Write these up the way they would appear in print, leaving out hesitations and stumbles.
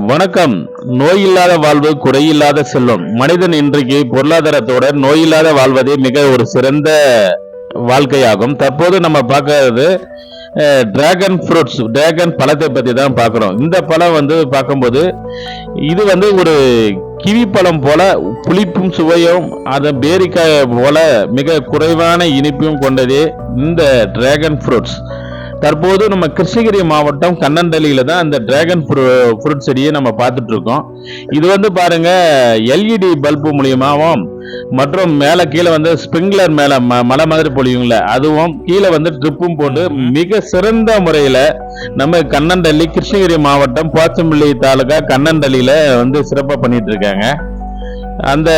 வணக்கம். நோயில்லாத வாழ்வு குறையில்லாத செல்வம். மனிதன் இன்றைக்கு பொருளாதாரத்தோட நோயில்லாத வாழ்வதே மிக ஒரு சிறந்த வாழ்க்கையாகும். தற்போது நம்ம பார்க்கறது டிராகன் ஃப்ரூட்ஸ், டிராகன் பழத்தை பத்தி தான் பார்க்குறோம். இந்த பழம் பார்க்கும்போது இது ஒரு கிவி பழம் போல புளிப்பும் சுவையும், அதை பேரிக்காய் போல மிக குறைவான இனிப்பும் கொண்டதே இந்த டிராகன் ஃப்ரூட்ஸ். தற்போது நம்ம கிருஷ்ணகிரி மாவட்டம் கண்ணந்தளியில தான் அந்த டிராகன் ஃப்ரூட் செடியை நம்ம பார்த்துட்டு இருக்கோம். இது பாருங்க, எல்இடி பல்பு மூலியமாவும் மற்றும் மேல கீழே ஸ்பிரிங்லர் மேல மலை மாதிரி பொழியுங்கள, அதுவும் கீழே ட்ரிப்பும் போட்டு மிக சிறந்த முறையில நம்ம கண்ணந்தள்ளி கிருஷ்ணகிரி மாவட்டம் போச்சம்பள்ளி தாலுகா கண்ணந்தளியில சிறப்பா பண்ணிட்டு இருக்காங்க. அந்த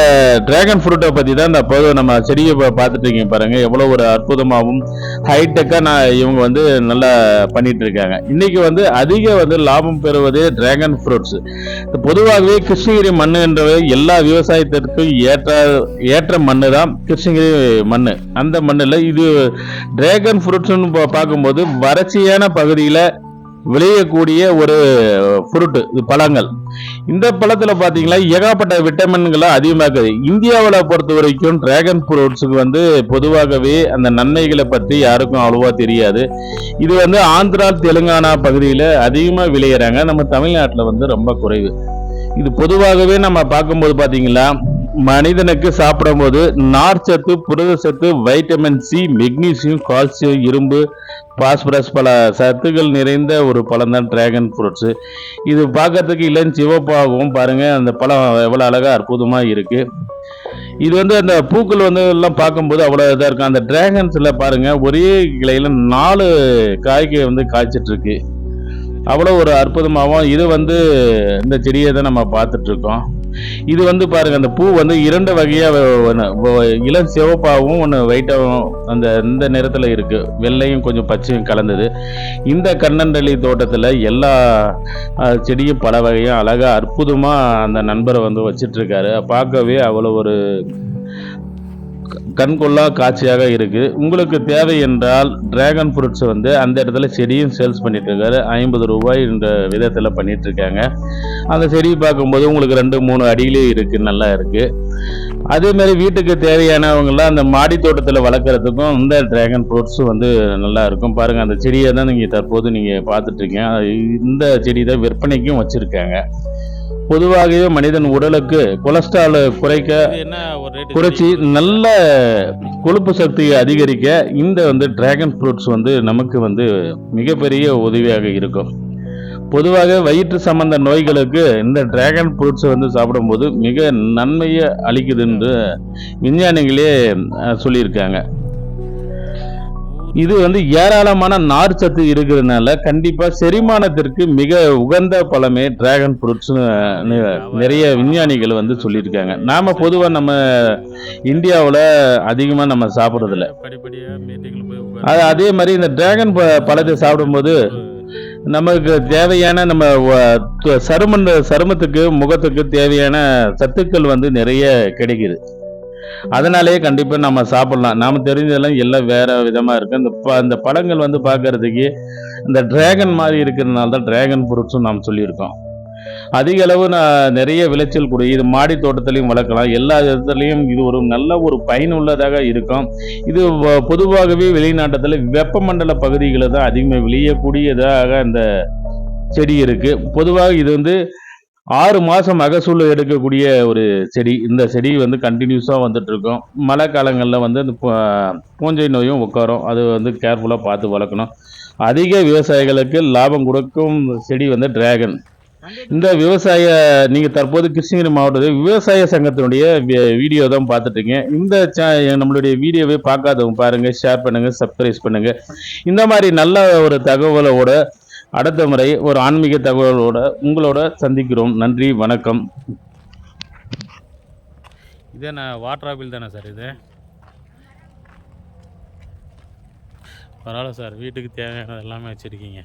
டிராகன் ஃப்ரூட்டை பற்றி தான் இப்போது நம்ம செடியை பார்த்துட்டு இருக்கீங்க பாருங்க, எவ்வளோ ஒரு அற்புதமாகவும் ஹைடெக்காக இவங்க நல்லா பண்ணிட்டு இருக்காங்க. இன்னைக்கு அதிக லாபம் பெறுவது டிராகன் ஃப்ரூட்ஸ். பொதுவாகவே கிருஷ்ணகிரி மண் என்றவை எல்லா விவசாயத்திற்கும் ஏற்ற மண்ணு தான் கிருஷ்ணகிரி மண். அந்த மண்ணில் இது டிராகன் ஃப்ரூட்ஸ்னு பார்க்கும்போது வறட்சியான பகுதியில் விளையக்கூடிய ஒரு ஃப்ரூட், பழங்கள். இந்த பழத்துல பாத்தீங்கன்னா ஏகப்பட்ட விட்டமின்களை அதிகமாக்குது. இந்தியாவில் பொறுத்த வரைக்கும் டிராகன் ஃப்ரூட்ஸுக்கு பொதுவாகவே அந்த நன்மைகளை பற்றி யாருக்கும் அவ்வளவா தெரியாது. இது ஆந்திரா தெலுங்கானா பகுதியில் அதிகமாக விளையிறாங்க. நம்ம தமிழ்நாட்டில் ரொம்ப குறைவு. இது பொதுவாகவே நம்ம பார்க்கும்போது பாத்தீங்கன்னா மனிதனுக்கு சாப்பிடும் போது நார்ச்சத்து, புரதச்சத்து, வைட்டமின் சி, மெக்னீசியம், கால்சியம், இரும்பு, பாஸ்பரஸ் பல சத்துக்கள் நிறைந்த ஒரு பழம் தான் டிராகன் ஃப்ரூட்ஸ். இது பார்க்கறதுக்கு இளஞ்சிவப்பாகவும் பாருங்க, அந்த பழம் எவ்வளோ அழகா அற்புதமா இருக்கு. இது அந்த பூக்கள் எல்லாம் பார்க்கும்போது அவ்வளோ இதாக இருக்கும். அந்த டிராகன்ஸ்ல பாருங்க, ஒரே கிளையில 4 காய்க்கு காய்ச்சிட்டு இருக்கு. அவ்வளோ ஒரு அற்புதமாகவும் இது இந்த செடியை தான் நம்ம பார்த்துட்டு இருக்கோம். இது பாருங்க, அந்த பூ 2 வகையா இளம் சிவப்பாகவும் ஒன்று வைட்டாகவும் இந்த நிறத்துல இருக்கு. வெள்ளையும் கொஞ்சம் பச்சையும் கலந்தது. இந்த கண்ணந்தளி தோட்டத்துல எல்லா செடியும் பல வகையும் அழகா அற்புதமா அந்த நண்பரை வச்சிட்டு இருக்காரு. பார்க்கவே அவ்வளோ ஒரு கண்கொள்ளா காட்சியாக இருக்கு. உங்களுக்கு தேவை என்றால் டிராகன் ஃப்ரூட்ஸ் அந்த இடத்துல செடியும் சேல்ஸ் பண்ணிட்டு இருக்காரு. 50 ரூபாய் என்ற விதத்தில் பண்ணிட்டு இருக்காங்க. அந்த செடி பார்க்கும்போது உங்களுக்கு 2-3 அடியிலே இருக்கு, நல்லா இருக்கு. அதே மாதிரி வீட்டுக்கு தேவையானவங்களாம் அந்த மாடி தோட்டத்தில் வளர்க்குறதுக்கும் இந்த டிராகன் ஃப்ரூட்ஸ் நல்லா இருக்கும். பாருங்க, அந்த செடியை தான் தற்போது நீங்க பார்த்துட்டு இருக்கீங்க. இந்த செடி தான் விற்பனைக்கும் வச்சிருக்காங்க. பொதுவாகவே மனிதன் உடலுக்கு கொலஸ்ட்ரால் குறைச்சி நல்ல கொழுப்பு சக்தியை அதிகரிக்க இந்த டிராகன் ஃப்ரூட்ஸ் நமக்கு மிகப்பெரிய உதவியாக இருக்கும். பொதுவாக வயிற்று சம்பந்த நோய்களுக்கு இந்த டிராகன் ஃப்ரூட்ஸ் சாப்பிடும்போது மிக நன்மையை அளிக்குது என்று விஞ்ஞானிகளே சொல்லியிருக்காங்க. இது ஏராளமான நார் சத்து இருக்கிறதுனால கண்டிப்பா செரிமானத்திற்கு மிக உகந்த பழமே டிராகன் ஃப்ரூட்ஸ் நிறைய விஞ்ஞானிகள் சொல்லியிருக்காங்க. நாம பொதுவா நம்ம இந்தியாவில் அதிகமா நம்ம சாப்பிட்றதில்ல. அதே மாதிரி இந்த டிராகன் பழத்தை சாப்பிடும்போது நமக்கு தேவையான நம்ம சருமத்துக்கு முகத்துக்கு தேவையான சத்துக்கள் நிறைய கிடைக்குது. அதனாலேயே கண்டிப்பா நம்ம சாப்பிடலாம். நாம தெரிஞ்சதெல்லாம் எல்லாம் வேற விதமா இருக்கு. அந்த பழங்கள் பார்க்கறதுக்கு இந்த டிராகன் மாதிரி இருக்கிறதுனால தான் டிராகன் ஃப்ரூட்ஸும் நாம் சொல்லியிருக்கோம். அதிக அளவு நிறைய விளைச்சல் கூடிய இது மாடி தோட்டத்திலையும் வளர்க்கலாம். எல்லா இடத்துலையும் இது ஒரு நல்ல ஒரு பயனுள்ளதாக இருக்கும். இது பொதுவாகவே வெளிநாட்டத்தில் வெப்பமண்டல பகுதிகளில் தான் அதிகமாக விளையக்கூடியதாக இந்த செடி இருக்கு. பொதுவாக இது 6 மாதம் மகசூல் எடுக்கக்கூடிய ஒரு செடி. இந்த செடி கண்டினியூஸாக வந்துட்டு இருக்கும். மழை காலங்களில் இந்த பூஞ்சை நோயும் உட்காரும். அது கேர்ஃபுல்லாக பார்த்து வளர்க்கணும். அதிக விவசாயிகளுக்கு லாபம் கொடுக்கும் செடி டிராகன். இந்த நீங்கள் தற்போது கிருஷ்ணகிரி மாவட்டத்தில் விவசாய சங்கத்தினுடைய வீடியோ தான் பார்த்துட்டீங்க. நம்மளுடைய வீடியோவை பார்க்காதவங்க பாருங்க, ஷேர் பண்ணுங்க, சப்ஸ்கிரைப் பண்ணுங்க. இந்த மாதிரி நல்ல ஒரு தகவலோட அடுத்த முறை ஒரு ஆன்மீக தகவலோட உங்களோட சந்திக்கிறோம். நன்றி, வணக்கம். இதே வாட்டர் ஆப்பிள் தானே சார்? இது பரவாயில்ல சார், வீட்டுக்கு தேவையானது எல்லாமே வச்சுருக்கீங்க.